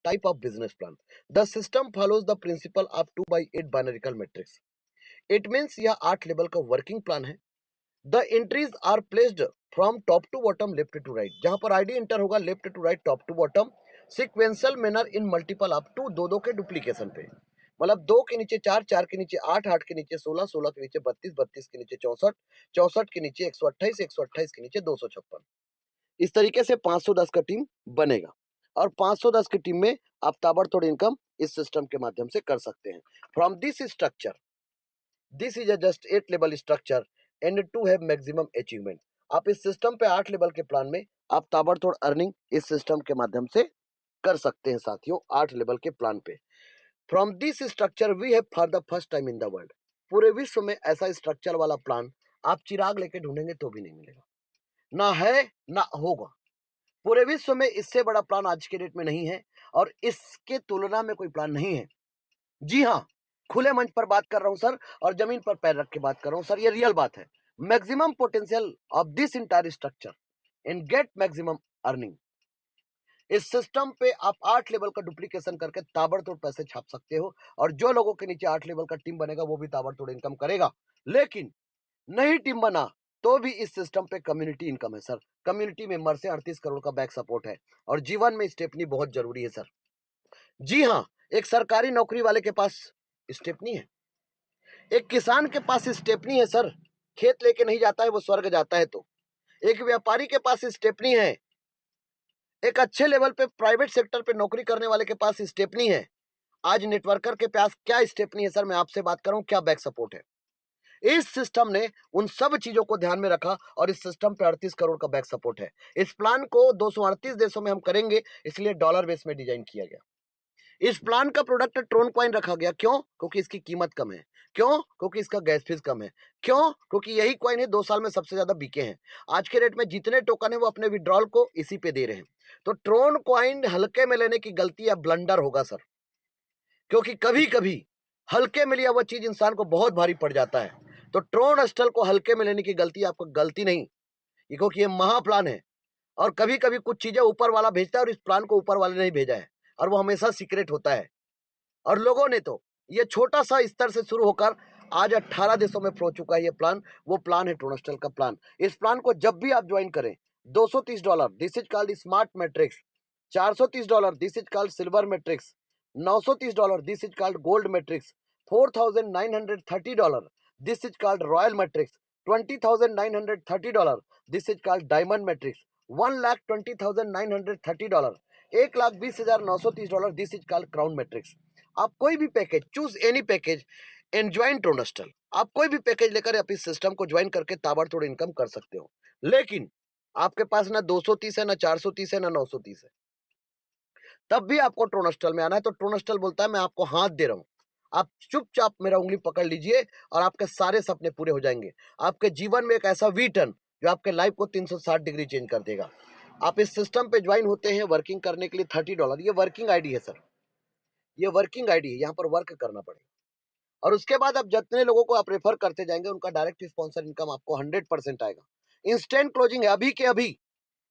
type of business plan. The system follows the principle of 2/8 binary matrix. It means यह 8 level का working plan है. The entries are placed from top to bottom, left to right. जहां पर ID enter होगा left to right, top to bottom, sequential manner in multiple up to दो के duplication पे. मतलब 2 के नीचे 4, 4 के नीचे 8, 8 के नीचे 16, 16 के नीचे 32, 32 के नीचे 64, 64 के नीचे 128, 128 के नीचे 256. इस तरीके से 510 का टीम बनेगा और 510 की टीम में आप ताबड़तोड़ इनकम इस सिस्टम के माध्यम से कर सकते हैं. From this structure, this is just 8 level structure and to have maximum achievement. आप इस सिस्टम पे 8 लेवल के प्लान में आप ताबड़तोड़ अर्निंग इस सिस्टम के माध्यम से कर सकते हैं साथियों, 8 लेवल के प्लान पे. From this structure we have for the first time in the world. पूरे विश्व में ऐसा स्ट्रक्चर वाला प्लान आप चिराग लेके ढूंढेंगे तो भी नहीं मिलेगा, ना है ना होगा. पूरे विश्व में इससे बड़ा प्लान आज के डेट में नहीं है और इसके तुलना में कोई प्लान नहीं है. जी हाँ, खुले मंच पर बात कर रहा हूं सर और जमीन पर पैर रख के बात कर रहा हूं सर, ये रियल बात है. Maximum potential of this entire structure and get maximum earning. इस सिस्टम पे आप 8 लेवल का डुप्लीकेशन करके ताबड़तोड़ पैसे छाप सकते हो और जो लोगों के नीचे 8 लेवल का टीम बनेगा वो भी ताबड़तोड़ इनकम करेगा. लेकिन नहीं टीम बना तो भी इस सिस्टम पे कम्युनिटी इनकम है सर. कम्युनिटी मेंबर से 38 करोड़ का बैक सपोर्ट है और जीवन में स्टेपनी बहुत जरूरी है सर. जी हाँ, एक सरकारी नौकरी वाले के पास स्टेपनी है, एक किसान के पास स्टेपनी है सर. खेत लेके नहीं जाता है वो स्वर्ग जाता है. तो एक व्यापारी के पास स्टेपनी है, एक अच्छे लेवल पे प्राइवेट सेक्टर पे नौकरी करने वाले के पास स्टेपनी है. आज नेटवर्कर के पास क्या स्टेपनी है सर, मैं आपसे बात कर रहा हूं, क्या बैक सपोर्ट है. इस सिस्टम ने उन सब चीजों को ध्यान में रखा और इस सिस्टम पे 38 करोड़ का बैक सपोर्ट है. इस प्लान को 238 देशों में हम करेंगे, इसलिए डॉलर बेस में डिजाइन किया गया. इस प्लान का प्रोडक्ट ट्रोन कॉइन रखा गया. क्यों? क्योंकि इसकी कीमत कम है. क्यों? क्योंकि इसका गैस फीस कम है. क्यों? क्योंकि यही कॉइन है 2 साल में सबसे ज्यादा बिके हैं. आज के रेट में जितने टोकन है वो अपने विड्रॉल को इसी पे दे रहे हैं. तो ट्रोन कॉइन हल्के में लेने की गलती या ब्लंडर होगा सर, क्योंकि कभी कभी हल्के में लिया हुआ चीज इंसान को बहुत भारी पड़ जाता है. तो ट्रोन स्टल को हल्के में लेने की गलती आपको गलती नहीं, क्योंकि ये महा प्लान है और कभी कभी कुछ चीजें ऊपर वाला भेजता है और इस प्लान को ऊपर वाले ने भेजा है और वो हमेशा सीक्रेट होता है. और लोगों ने तो ये छोटा सा स्तर से शुरू होकर आज 18 देशों में फैल चुका है ये प्लान. वो प्लान है ट्रोनस्टल का प्लान. इस प्लान को जब भी आप ज्वाइन करें, $230 this is called smart matrix, $430 this is called silver matrix, $930 this is called gold matrix, $4,930 this is called royal matrix, $20,930 this is called diamond matrix, $1,20,930, $1,20,930 this is called crown matrix. आप कोई भी package choose, any package and join ट्रोनस्टल. आप कोई भी package लेकर आप इस सिस्टम को ज्वाइन करके ताबड़तोड़ इनकम कर सकते हो. लेकिन आपके पास ना 230 है, ना 430 है, ना 930 है, तब भी आपको ट्रोनस्टल में आना है. तो ट्रोनस्टल बोलता है मैं आपको हाथ दे रहा हूं, आप चुपचाप मेरा उंगली पकड़ लीजिए और आपके सारे सपने पूरे हो जाएंगे. आपके जीवन में एक ऐसा वी टर्न जो आपके लाइफ को 360 डिग्री चेंज कर देगा. आप इस सिस्टम पे ज्वाइन होते हैं वर्किंग करने के लिए $30. ये वर्किंग आईडी है सर, ये वर्किंग आईडी है, यहाँ पर वर्क करना पड़ेगा. और उसके बाद आप जितने लोगों को आप रेफर करते जाएंगे उनका डायरेक्ट स्पॉन्सर इनकम आपको 100% आएगा. इंस्टेंट क्लोजिंग है, अभी के अभी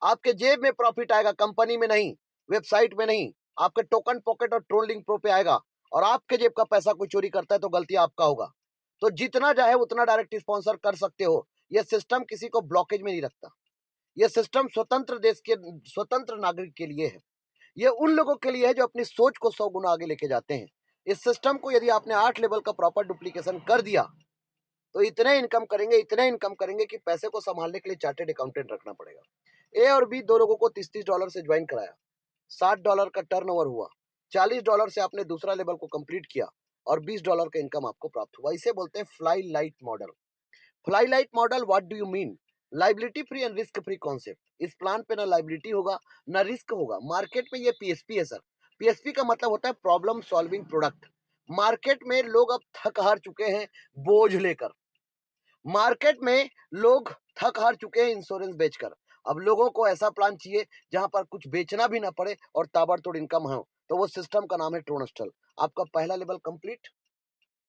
आपके जेब में प्रॉफिट आएगा, कंपनी में नहीं, वेबसाइट में नहीं, आपके टोकन पॉकेट और ट्रोन लिंक प्रो पे आएगा. और आपके जेब का पैसा कोई चोरी करता है तो गलती आपका होगा. तो जितना चाहे उतना डायरेक्ट स्पॉन्सर कर सकते हो. यह सिस्टम किसी को ब्लॉकेज में नहीं रखता. यह सिस्टम स्वतंत्र देश के स्वतंत्र नागरिक के लिए है. ये उन लोगों के लिए है जो अपनी सोच को 100 गुना आगे लेके जाते हैं. इस सिस्टम को यदि आपने 8 लेवल का प्रॉपर डुप्लीकेशन कर दिया तो इतने इनकम करेंगे, इतने इनकम करेंगे कि पैसे को संभालने के लिए चार्टेड अकाउंटेंट रखना पड़ेगा. ए और बी दो लोगों को $30 से ज्वाइन कराया, $60 का टर्नओवर हुआ, $40 से आपने दूसरा लेवल को कंप्लीट किया और $20 का इनकम आपको प्राप्त हुआ. इसे बोलते हैं fly light model. Fly light model, what do you mean? Liability free and risk free concept. इस प्लान पे ना लाइबिलिटी होगा ना रिस्क होगा. मार्केट में ये पीएसपी है सर. पीएसपी का मतलब होता है प्रॉब्लम सॉल्विंग प्रोडक्ट. मार्केट में लोग अब थक हार चुके हैं बोझ लेकर. मार्केट में लोग थक हार चुके हैं इंश्योरेंस बेचकर. अब लोगों को ऐसा प्लान चाहिए जहां पर कुछ बेचना भी ना पड़े और ताबड़तोड़ इनकम हो. तो वो सिस्टम का नाम है ट्रोनस्टल. आपका पहला लेवल कंप्लीट,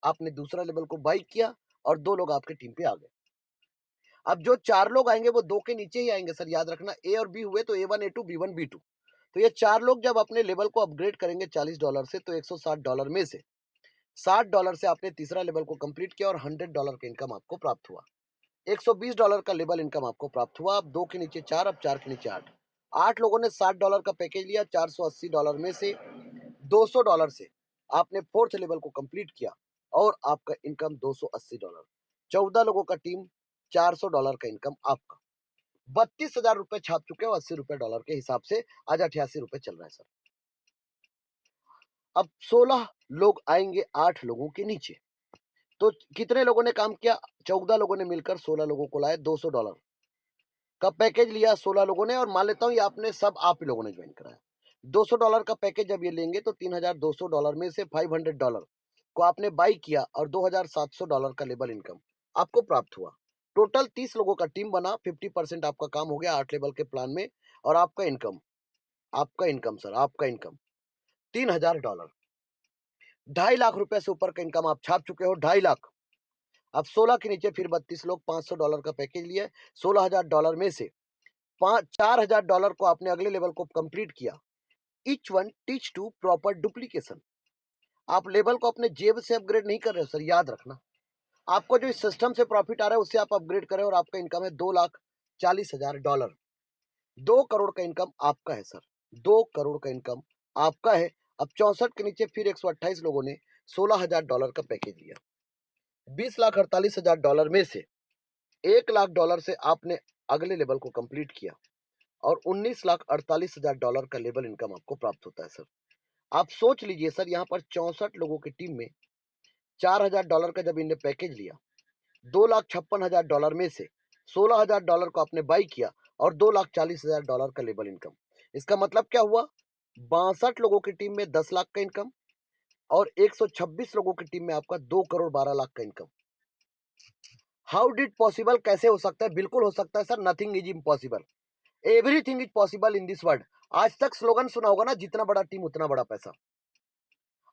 आपने दूसरा लेवल को बाई किया और 2 लोग आपके टीम पे आ गए. अब जो 4 लोग आएंगे वो 2 के नीचे ही आएंगे सर, याद रखना. ए और बी हुए तो A1 A2 B1 B2. तो ये 4 लोग जब अपने लेवल को अपग्रेड करेंगे $40 से, तो $160 में से $60 से आपने तीसरा लेवल को कंप्लीट किया और $100 का इनकम आपको प्राप्त हुआ। $120 का लेवल इनकम आपको प्राप्त हुआ। अब 2 के नीचे 4, अब 4 के नीचे 8। 8 लोगों ने $60 का पैकेज लिया। $480 में से $200 से आपने फोर्थ लेवल को कंप्लीट किया और आपका इनकम $280। 14 लोगों का टीम, $400 का इनकम आपका। 32,000 रुपए छाप चुके हो $80 के हिसाब से। आज $88 चल रहा है सर। अब 16 लोग आएंगे 8 लोगों के नीचे। तो कितने लोगों ने काम किया? 14 लोगों ने मिलकर 16 लोगों को लाए। $200 का पैकेज लिया 16 लोगों ने, और मान लेता हूं ये आपने सब आप ही लोगों ने ज्वाइन कराया। $200 का पैकेज जब ये लेंगे तो $3,200 में से $500 को आपने बाई किया और $2,700 का लेवल इनकम आपको प्राप्त हुआ। टोटल 30 लोगों का टीम बना। 50% आपका काम हो गया 8 लेवल के प्लान में। और आपका इनकम सर, आपका इनकम $3,000। 2.5 लाख रुपए से ऊपर का इनकम आप छाप चुके हो। 2.5 लाख। अब 16 के नीचे फिर 32 लोग, $500 का पैकेज लिए। $16,000 में से $4,000 को आपने अगले लेवल को कंप्लीट किया। Each one teach to proper duplication. आप लेवल को अपने जेब से अपग्रेड नहीं कर रहे हो सर, याद रखना। आपको जो इस सिस्टम से प्रॉफिट आ रहा है उससे आप अपग्रेड करें और आपका इनकम है $2,40,000। 2 करोड़ का इनकम आपका है सर। 2 करोड़ का इनकम आपका है। अब 64 के नीचे फिर 128 लोगों ने $16,000 का पैकेज लिया। $20,48,000 में से $1,00,000 से आपने अगले लेवल को कंप्लीट किया और $19,48,000 का लेवल इनकम आपको प्राप्त होता है सर। आप सोच लीजिए सर, यहाँ पर 64 लोगों की टीम में $4,000 का जब इन्हें पैकेज लिया, $2,56,000 में से $16,000 को आपने बाई किया और $2,40,000 का लेवल इनकम। इसका मतलब क्या हुआ? 62 लोगों की टीम में 10 लाख का इनकम और 126 लोगों की टीम में आपका 2,12,00,000 का इनकम। How did possible? कैसे हो सकता है? बिल्कुल हो सकता है sir. Nothing is impossible, everything is possible in this world. आज तक स्लोगन सुना होगा ना, जितना बड़ा टीम उतना बड़ा पैसा।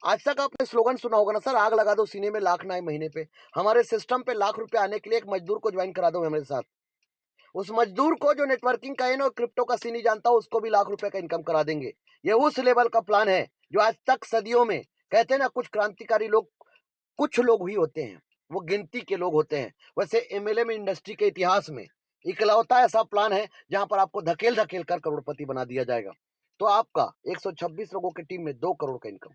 आज तक आपने स्लोगन सुना होगा ना सर, आग लगा दो सीने में लाख ना आए महीने पे। हमारे सिस्टम पे लाख रुपए आने के लिए एक मजदूर को ज्वाइन करा दो हमारे साथ। उस मजदूर को जो नेटवर्किंग का और क्रिप्टो का सीन नहीं जानता, उसको भी लाख रुपए का इनकम करा देंगे। ये उस लेवल का प्लान है जो आज तक सदियों में, कहते हैं ना कुछ क्रांतिकारी लोग, कुछ लोग ही होते हैं, वो गिनती के लोग होते हैं। वैसे एमएलएम इंडस्ट्री के इतिहास में इकलौता ऐसा प्लान है जहां पर आपको धकेल धकेल कर करोड़पति बना दिया जाएगा। तो आपका 126 लोगों की टीम में 2 करोड़ का इनकम।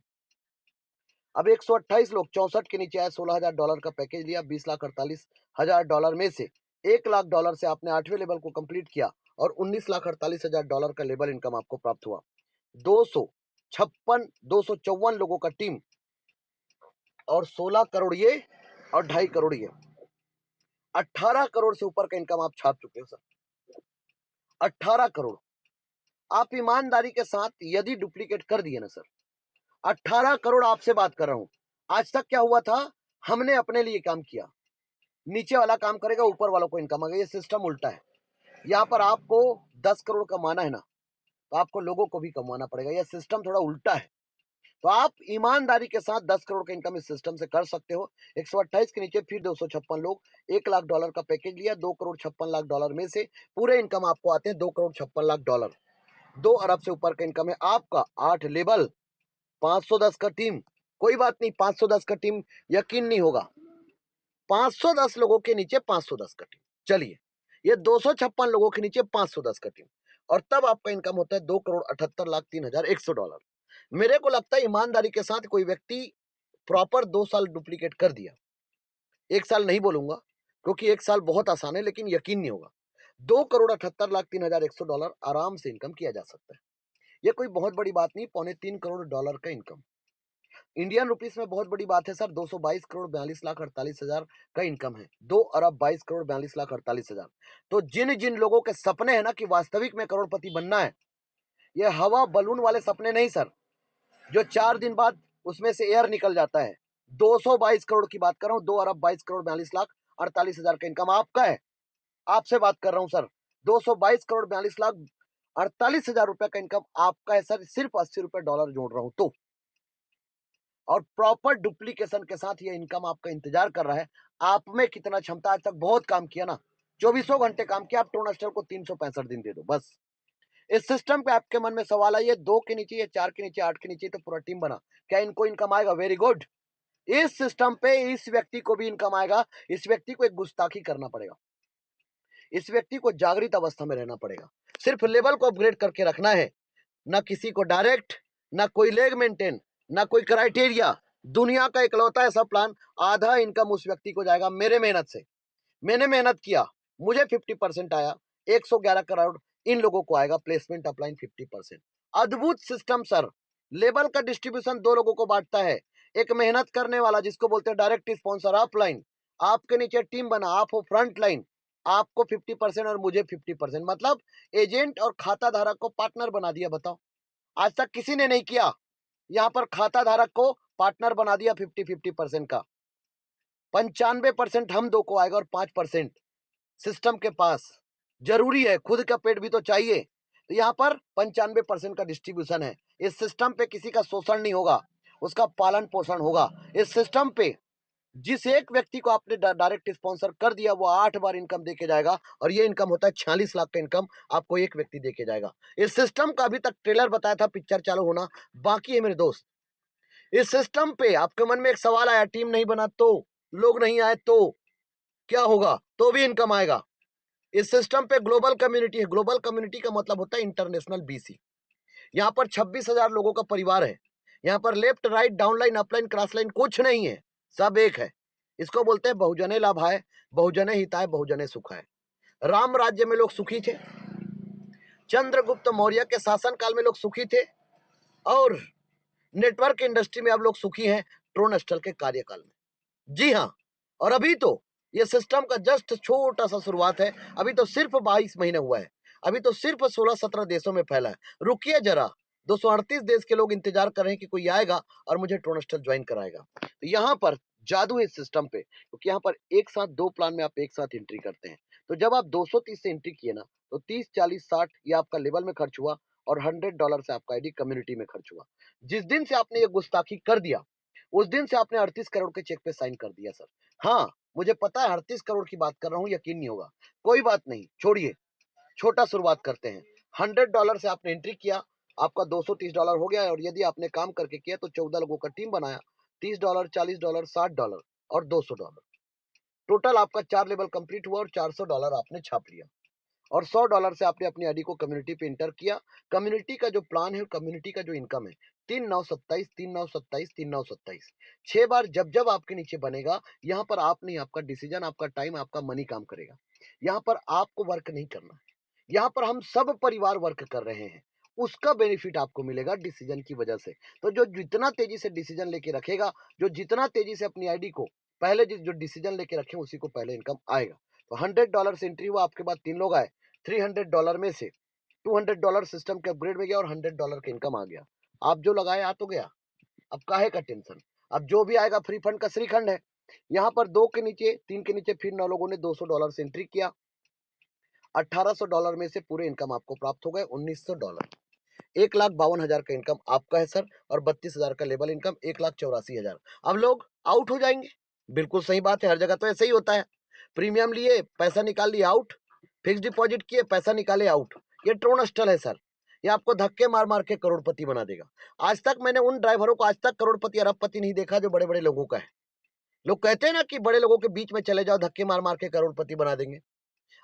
अब 128 लोग 64 के नीचे आए। $16,000 का पैकेज लिया। $20,48,000 में से $1,00,000 से आपने 8वें लेवल को कंप्लीट किया और $19,48,000 का लेवल इनकम आपको प्राप्त हुआ। 254 लोगों का टीम और 16 करोड़ ये और 2.5 करोड़ ये, 18 करोड़ से ऊपर का इनकम आप छाप चुके हो सर। 18 करोड़ आप ईमानदारी के साथ यदि डुप्लीकेट कर दिए ना सर, 18 करोड़ आपसे बात कर रहा हूं। आज तक क्या हुआ था? हमने अपने लिए काम किया, नीचे वाला काम करेगा, ऊपर वालों को इनकम आ गई। ये सिस्टम उल्टा है। यहाँ पर आपको 10 करोड़ कमाना है ना, तो आपको लोगों को भी कमाना पड़ेगा। यह सिस्टम थोड़ा उल्टा है। तो आप ईमानदारी के साथ 10 करोड़ का इनकम इस सिस्टम से कर सकते हो। 128 के नीचे फिर 256 लोग, $1,00,000 का पैकेज लिया। $2,56,00,000 में से पूरे इनकम आपको आते हैं $2,56,00,000। 2 अरब से ऊपर का इनकम है आपका। 8 लेवल, 510 का टीम। कोई बात नहीं, 510 का टीम यकीन नहीं होगा, 510 लोगों के नीचे 510 का टीम। चलिए, ये 256 लोगों के नीचे 510 का टीम, और तब आपका इनकम होता है $2,78,03,100। मेरे को लगता है ईमानदारी के साथ कोई व्यक्ति प्रॉपर 2 साल डुप्लीकेट कर दिया, 1 साल नहीं बोलूंगा क्योंकि 1 साल बहुत आसान है, लेकिन यकीन नहीं होगा, $2,78,03,100 आराम से इनकम किया जा सकता है। यह कोई बहुत बड़ी बात नहीं, $3.25 करोड़ का इनकम इंडियन रुपीस में बहुत बड़ी बात है सर। 222,42,48,000 का इनकम है। 2 अरब 22,42,48,000। तो जिन जिन लोगों के सपने हैं ना कि वास्तविक में करोड़पति बनना है, ये हवा बलून वाले सपने नहीं सर, जो 4 दिन बाद उसमें से एयर निकल जाता है। 222 करोड़ की बात कर रहा हूँ। 2 अरब 22,42,48,000 का इनकम आपका है। आपसे बात कर रहा हूँ सर। 222,42,48,000 रुपए का इनकम आपका है सर। सिर्फ $80 जोड़ रहा हूं तो, और प्रॉपर डुप्लीकेशन के साथ ये इनकम आपका इंतजार कर रहा है। आप में कितना क्षमता, आज तक बहुत काम किया ना, 24 घंटे काम किया। आप टोनस्टर को 365 दिन दे दो बस। इस सिस्टम पे आपके मन में सवाल है, ये 2 के नीचे, ये 4 के नीचे, 8 के नीचे तो पूरा टीम बना, क्या इनको इनकम आएगा? Very good. इस सिस्टम पे इस व्यक्ति को भी इनकम आएगा। इस व्यक्ति को एक गुस्ताखी करना पड़ेगा, इस व्यक्ति को जागृत अवस्था में रहना पड़ेगा। सिर्फ लेवल को अपग्रेड करके रखना है, ना किसी को डायरेक्ट, ना कोई लेग मेंटेन, ना कोई क्राइटेरिया। दुनिया का इकलौता ऐसा प्लान, आधा इनकम उस व्यक्ति को जाएगा मेरे मेहनत से। मैंने मेहनत किया, मुझे 50% आया, 111 करोड़ इन लोगों को आएगा, प्लेसमेंट अपलाइन 50%। अद्भुत सिस्टम सर। लेवल का डिस्ट्रीब्यूशन 2 लोगों को बांटता है, एक मेहनत करने वाला जिसको बोलते हैं डायरेक्ट स्पॉन्सर अपलाइन, आपके नीचे टीम बना, आप हो फ्रंट लाइन, आपको 50% और मुझे 50%, मतलब एजेंट और खाता धारक को पार्टनर बना दिया। बताओ, आज तक किसी ने नहीं किया। यहां पर खाता धारक को पार्टनर बना दिया 50-50% का। 95% हम दो को आएगा और 5% सिस्टम के पास। जरूरी है, खुद का पेट भी तो चाहिए। तो यहाँ पर 95% का डिस्ट्रीब्यूशन है। इस सिस्टम पे किसी का शोषण नहीं होगा, उसका पालन पोषण होगा। इस सिस्टम पे जिस एक व्यक्ति को आपने डायरेक्ट स्पॉन्सर कर दिया, वो 8 बार इनकम देके जाएगा, और ये इनकम होता है 46 लाख का इनकम आपको एक व्यक्ति देके जाएगा। इस सिस्टम का अभी तक ट्रेलर बताया था, पिक्चर चालू होना बाकी है मेरे दोस्त। इस सिस्टम पे आपके मन में एक सवाल आया, टीम नहीं बना तो, लोग नहीं आए तो क्या होगा? तो भी इनकम आएगा। इस सिस्टम पे ग्लोबल कम्युनिटी है। ग्लोबल कम्युनिटी का मतलब होता है इंटरनेशनल बीसी। यहाँ पर 26,000 लोगों का परिवार है। यहाँ पर left right downline upline cross line कुछ नहीं है, सब एक है। इसको बोलते हैं बहुजने लाभाय, बहुजने हिताय, बहुजने सुखाय। राम राज्य में लोग सुखी थे, चंद्रगुप्त मौर्य के शासन काल में लोग सुखी थे, और नेटवर्क इंडस्ट्री में अब लोग सुखी हैं ट्रोन स्टल के कार्यकाल में। जी हाँ, और अभी तो ये सिस्टम का जस्ट छोटा सा शुरुआत है। अभी तो सिर्फ 22 महीने हुआ है, अभी तो सिर्फ 16-17 देशों में फैला है। रुकिए जरा, 238 देश के लोग इंतजार कर रहे हैं कि कोई आएगा और मुझे ट्रोनस्टर ज्वाइन कराएगा। तो यहाँ पर जादू है इस सिस्टम पे, क्योंकि यहाँ पर एक साथ 2 प्लान में आप एक साथ एंट्री करते हैं। तो जब आप 230 से एंट्री किए ना, तो 30, 40, 60 ये आपका लेवल में खर्च हुआ, और $100 से आपका आईडी कम्युनिटी में खर्च हुआ। जिस दिन से आपने ये गुस्ताखी कर दिया, उस दिन से आपने 38 करोड़ के चेक पे साइन कर दिया सर। हाँ, मुझे पता है 38 करोड़ की बात कर रहा हूँ, यकीन नहीं होगा। कोई बात नहीं, छोड़िए, छोटा शुरुआत करते हैं। $100 से आपने एंट्री किया, आपका $230 हो गया। और यदि आपने काम करके किया तो 14 लोगों का टीम बनाया, $30, $40, $60 और $200। टोटल आपका 4 लेवल कंप्लीट हुआ और $400 आपने छाप लिया। और $100 से आपने अपनी आईडी को कम्युनिटी पे इंटर किया। कम्युनिटी का जो प्लान है, कम्युनिटी का जो इनकम है, 3927, 3927, 3927, 6 बार जब जब आपके नीचे बनेगा, यहाँ पर आप नहीं, आपका डिसीजन, आपका टाइम, आपका मनी काम करेगा। यहाँ पर आपको वर्क नहीं करना है, यहाँ पर हम सब परिवार वर्क कर रहे हैं। उसका बेनिफिट आपको मिलेगा डिसीजन की वजह से। तो जो जितना तेजी से डिसीजन लेके रखेगा, जो जितना तेजी से अपनी आईडी को पहले जो डिसीजन लेके रखे, उसी को पहले इनकम आएगा। तो $100 से एंट्री हुआ, आपके बाद 3 लोग आए, $300 में से $200 सिस्टम के अपग्रेड में गया और $100 का इनकम आ गया। आप जो लगाए आ तो गया, अब काहे का टेंशन? अब जो भी आएगा फ्री फंड का श्रीखंड है। यहाँ पर 2 के नीचे, 3 के नीचे फिर 9 लोगों ने $200 से एंट्री किया। $1800 में से पूरे इनकम आपको प्राप्त हो गए $1900। 1,52,000 का इनकम आपका है सर, और 32,000 का लेवल इनकम, 1,84,000। अब लोग आउट हो जाएंगे। बिल्कुल सही बात है, हर जगह तो ऐसे ही होता है। प्रीमियम लिए, पैसा निकाल लिया, आउट। फिक्स डिपॉजिट किए, पैसा निकाले, आउट। ये ट्रोन स्टल है सर, ये आपको धक्के मार मार के करोड़पति बना देगा। आज तक मैंने उन ड्राइवरों को आज तक करोड़पति अरबपति नहीं देखा जो बड़े बड़े लोगों का है। लोग कहते हैं ना कि बड़े लोगों के बीच में चले जाओ, धक्के मार मार के करोड़पति बना देंगे।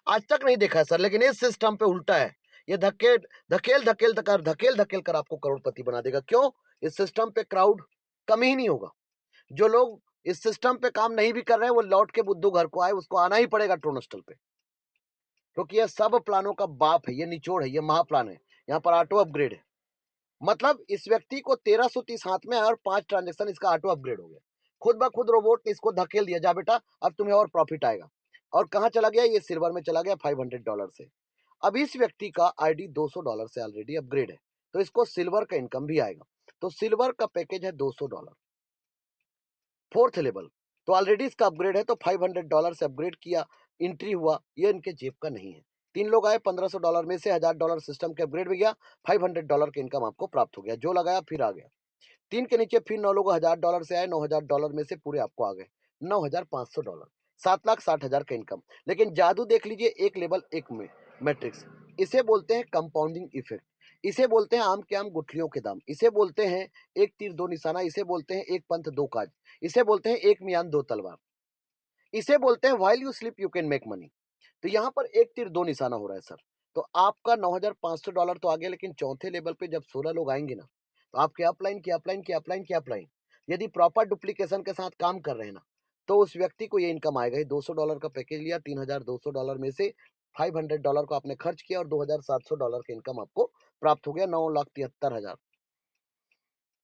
आज तक नहीं देखा है सर, लेकिन इस सिस्टम पे उल्टा है। ये धकेल धकेल कर आपको करोड़पति बना देगा। क्यों? इस सिस्टम पे क्राउड कम ही नहीं होगा। जो लोग इस सिस्टम पे काम नहीं भी कर रहे हैं, वो लौट के बुद्धू घर को आए, उसको आना ही पड़ेगा ट्रोनस्टल पे, क्योंकि ये सब प्लानों का बाप है, ये निचोड़ है, ये महाप्लान है। यहाँ पर ऑटो अपग्रेड है, मतलब इस व्यक्ति को 1330 हाथ में है और 5 ट्रांजेक्शन इसका ऑटो अपग्रेड हो गया। खुद ब खुद रोबोट ने इसको धकेल दिया, जा बेटा अब तुम्हें और प्रॉफिट आएगा। और कहाँ चला गया? ये सिल्वर में चला गया $500 से। अब इस व्यक्ति का आईडी $200 से ऑलरेडी अपग्रेड है, तो इसको सिल्वर का इनकम भी आएगा। तो सिल्वर का पैकेज है $200, फोर्थ लेवल। तो ऑलरेडी इसका अपग्रेड है, तो $500 से अपग्रेड किया, एंट्री हुआ, ये इनके जेब का नहीं है। 3 लोग आए, $1500 में से $1000 सिस्टम के अपग्रेड में गया, $500 का इनकम आपको प्राप्त हो गया। जो लगाया फिर आ गया। 3 के नीचे फिर 9 लोग $1000 से आए, $9000 में से पूरे आपको आ गए $9500, 7,60,000 का इनकम। लेकिन जादू देख लीजिए, एक लेवल एक में मैट्रिक्स, इसे बोलते हैं कंपाउंडिंग इफेक्ट, इसे बोलते हैं आम के आम गुठलियों के दाम, इसे बोलते हैं एक तीर दो निशाना, इसे बोलते हैं एक पंथ दो काज, इसे बोलते हैं एक मियान दो तलवार, इसे बोलते हैं while you sleep you can make money. तो यहाँ पर एक तीर दो निशाना हो रहा है सर। तो आपका $9,500 तो आ गया, लेकिन चौथे लेवल पे जब 16 लोग आएंगे ना, तो आपके अपलाइन की अपलाइन की अपलाइन की अपलाइन यदि प्रॉपर डुप्लीकेशन के साथ काम कर रहे हैं ना, तो उस व्यक्ति को ये इनकम आएगा। ही $200 का पैकेज लिया, $3,200 में से $500 को आपने खर्च किया और $2,700 का इनकम आपको प्राप्त हो गया। 9,73,000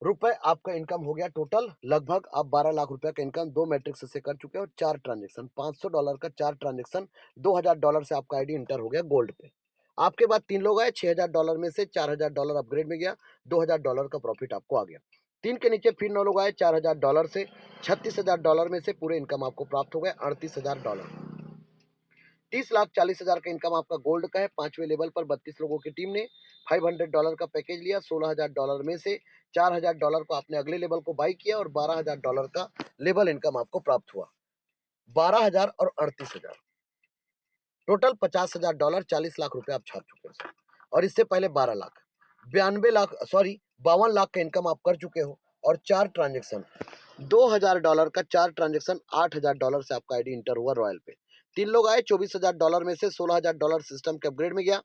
रुपए आपका इनकम हो गया टोटल। लगभग आप 12 लाख रुपए का इनकम 2 मैट्रिक्स से कर चुके हो। 4 ट्रांजेक्शन, $500 का 4 ट्रांजेक्शन, $2,000 से आपका आईडी इंटर हो गया गोल्ड पे। आपके बाद 3 लोग आए, $6,000 में से $4,000 अपग्रेड में गया, $2,000 का प्रॉफिट आपको आ गया। 3 के नीचे फिर 9 लोग आए, $4,000 से $36,000 में से पूरे इनकम आपको प्राप्त हो गए $38,000। 30,40,000 का इनकम आपका गोल्ड का है। 5वें लेवल पर 32 लोगों की टीम ने $500 का पैकेज लिया। $16,000 में से $4,000 को आपने अगले लेवल को बाई किया और $12,000 का लेवल इनकम आपको प्राप्त हुआ। 12,000 और 38,000 टोटल $50,000, 40 लाख रुपए आप छाप चुके हैं सर। और इससे पहले 12 लाख, 52 लाख का इनकम आप कर चुके हो। और 4 ट्रांजेक्शन, $2,000 का 4 ट्रांजेक्शन, $8,000 से आपका आईडी इंटर हुआ रॉयल पे। 3 लोग आए, $24,000 में से $16,000 सिस्टम के अपग्रेड में गया,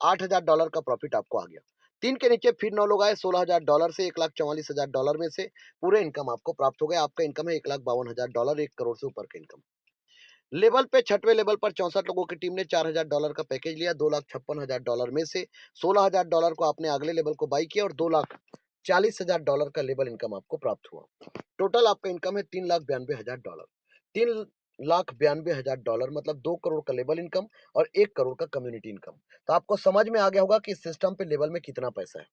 $8,000 का प्रॉफिट आपको आ गया। 3 के नीचे फिर 9 लोग आए, $16,000 से $1,44,000 में से पूरे इनकम आपको प्राप्त हो गया। आपका इनकम है $1,52,000, 1 करोड़ से ऊपर का इनकम। लेवल पे 6वें लेवल पर 64 लोगों की टीम ने $4,000 का पैकेज लिया। $2,56,000 में से $16,000 को आपने अगले लेवल को बाई किया और $2,40,000 का लेवल इनकम आपको प्राप्त हुआ। टोटल आपका इनकम है $3,92,000। $3,92,000 मतलब 2 करोड़ का लेवल इनकम और 1 करोड़ का कम्युनिटी इनकम। तो आपको समझ में आ गया होगा कि इस सिस्टम पे लेवल में कितना पैसा है।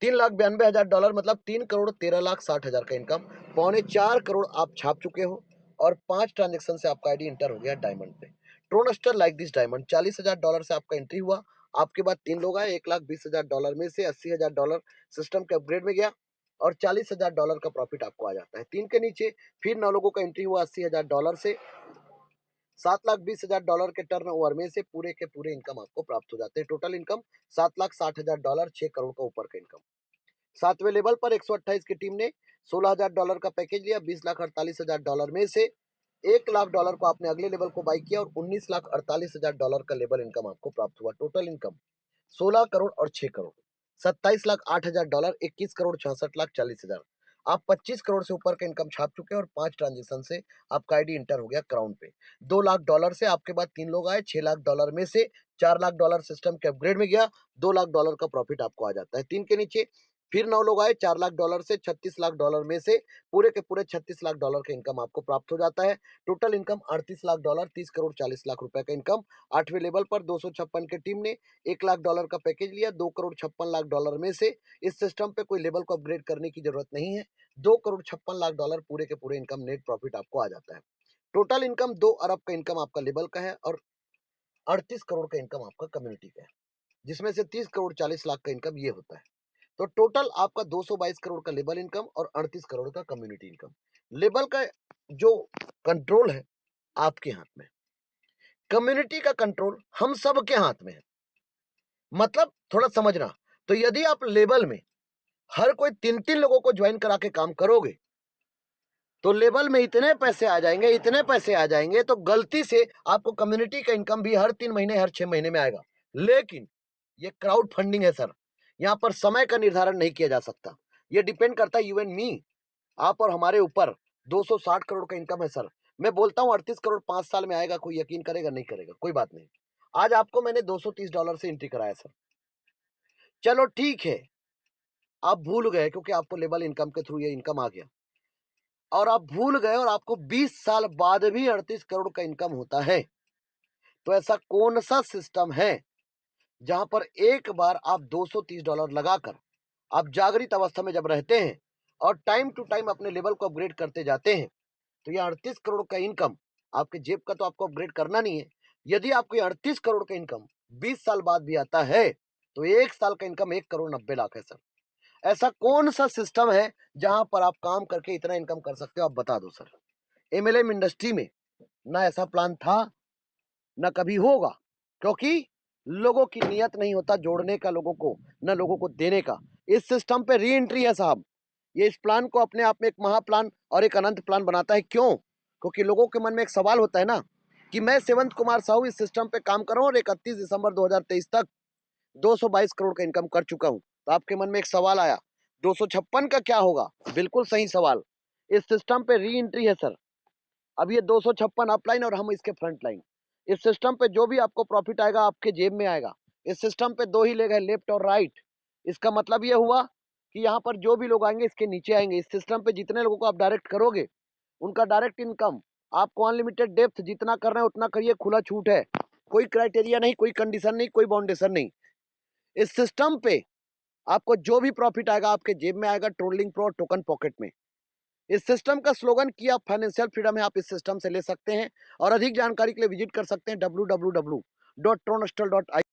$3,92,000 मतलब 3,13,60,000 का इनकम, 3.25 करोड़ आप छाप चुके हो। और 5 ट्रांजेक्शन से आपका आईडी इंटर हो गया डायमंड पे। ट्रोनस्टर लाइक दिस डायमंड, $40,000 से आपका एंट्री हुआ। आपके बाद 3 लोग आए, $1,20,000 में से $80,000 सिस्टम के अपग्रेड में गया और $40,000 का प्रॉफिट आपको आ जाता है। 3 के नीचे फिर 9 लोगों का एंट्री हुआ, $80,000 से $7,20,000 के टर्न ओवर में से पूरे के पूरे इनकम आपको प्राप्त हो जाते हैं। टोटल इनकम $7,60,000, 6 करोड़ का ऊपर का इनकम। 7वें लेवल पर 128 की टीम ने $16,000 का पैकेज लिया। $20,48,000 में से $1,00,000 को आपने अगले लेवल को बाई किया और $19,48,000 का लेवल इनकम आपको प्राप्त हुआ। टोटल इनकम 16 करोड़ और 6 करोड़, $27,08,000, 21 करोड़ 66,40,000। आप 25 करोड़ से ऊपर का इनकम छाप चुके हैं और 5 ट्रांजेक्शन से आपका आईडी इंटर हो गया क्राउन पे। $2,00,000 से आपके बाद 3 लोग आए, $6,00,000 में से $4,00,000 सिस्टम के अपग्रेड में गया, $2,00,000 का प्रॉफिट आपको आ जाता है। 3 के नीचे फिर 9 लोग आए, $4,00,000 से $36,00,000 में से पूरे के पूरे $36,00,000 का इनकम आपको प्राप्त हो जाता है। टोटल इनकम $38,00,000, 30 करोड़ 40 लाख रुपए का इनकम। 8वें लेवल पर 256 की टीम ने $1,00,000 का पैकेज लिया। $2,56,00,000 में से इस सिस्टम पे कोई लेवल को अपग्रेड करने की जरूरत नहीं है। $2,56,00,000 पूरे के पूरे इनकम नेट प्रॉफिट आपको आ जाता है। टोटल इनकम 2 अरब का इनकम आपका लेवल का है और 38 करोड़ का इनकम आपका कम्युनिटी का है, जिसमें से 30 करोड़ 40 लाख का इनकम ये होता है। तो टोटल आपका 222 करोड़ का लेवल इनकम और 38 करोड़ का कम्युनिटी इनकम। लेवल का जो कंट्रोल है आपके हाथ में, कम्युनिटी का कंट्रोल हम सब के हाथ में है। मतलब थोड़ा समझना, तो यदि आप लेवल में हर कोई 3-3 लोगों को ज्वाइन करा के काम करोगे तो लेवल में इतने पैसे आ जाएंगे, इतने पैसे आ जाएंगे, तो गलती से आपको कम्युनिटी का इनकम भी हर 3 महीने हर 6 महीने में आएगा। लेकिन ये क्राउड फंडिंग है सर, यहाँ पर समय का निर्धारण नहीं किया जा सकता। ये डिपेंड करता है यू एंड मी, आप और हमारे ऊपर। 260 करोड़ का इनकम है सर। मैं बोलता हूँ 38 करोड़ 5 साल में आएगा, कोई यकीन करेगा नहीं करेगा, कोई बात नहीं। आज आपको मैंने $230 से एंट्री कराया सर, चलो ठीक है, आप भूल गए क्योंकि आपको लेवल इनकम के थ्रू ये इनकम आ गया और आप भूल गए और आपको 20 साल बाद भी 38 करोड़ का इनकम होता है। तो ऐसा कौन सा सिस्टम है जहां पर एक बार आप $230 लगाकर आप जागृत अवस्था में जब रहते हैं और टाइम टू टाइम अपने लेवल को अपग्रेड करते जाते हैं, तो ये 38 करोड़ का इनकम आपके जेब का तो आपको अपग्रेड करना नहीं है। यदि आपको 38 करोड़ का इनकम 20 साल बाद भी आता है तो 1 साल का इनकम 1,90,00,000 है सर। ऐसा कौन सा सिस्टम है जहां पर आप काम करके इतना इनकम कर सकते हो, आप बता दो सर। एमएलएम इंडस्ट्री में ना ऐसा प्लान था, ना कभी होगा, क्योंकि लोगों की नियत नहीं होता जोड़ने का लोगों को, न लोगों को देने का। इस सिस्टम पे री एंट्री है साहब। ये इस प्लान को अपने आप में एक महाप्लान और एक अनंत प्लान बनाता है। क्यों? क्योंकि लोगों के मन में एक सवाल होता है ना कि मैं सेवंत कुमार साहू इस सिस्टम पे काम कर रहा हूँ और 31 दिसंबर 2023 तक 222 करोड़ का इनकम कर चुका हूँ। तो आपके मन में एक सवाल आया, 256 का क्या होगा? बिल्कुल सही सवाल। इस सिस्टम पे री एंट्री है सर। अब ये 256 अपलाइन और हम इसके फ्रंट लाइन। इस सिस्टम पे जो भी आपको प्रॉफिट आएगा आपके जेब में आएगा। इस सिस्टम पे दो ही लेग है, लेफ्ट और राइट। इसका मतलब ये हुआ कि यहाँ पर जो भी लोग आएंगे इसके नीचे आएंगे। इस सिस्टम पे जितने लोगों को आप डायरेक्ट करोगे उनका डायरेक्ट इनकम आपको अनलिमिटेड डेप्थ जितना कर रहे हैं उतना करिए, खुला छूट है। कोई क्राइटेरिया नहीं, कोई कंडीशन नहीं, कोई बाउंडेशन नहीं। इस सिस्टम पे आपको जो भी प्रॉफिट आएगा आपके जेब में आएगा, ट्रोलिंग प्रो टोकन पॉकेट में। इस सिस्टम का स्लोगन कि आप फाइनेंशियल फ्रीडम है, आप इस सिस्टम से ले सकते हैं और अधिक जानकारी के लिए विजिट कर सकते हैं www.tronastal.in।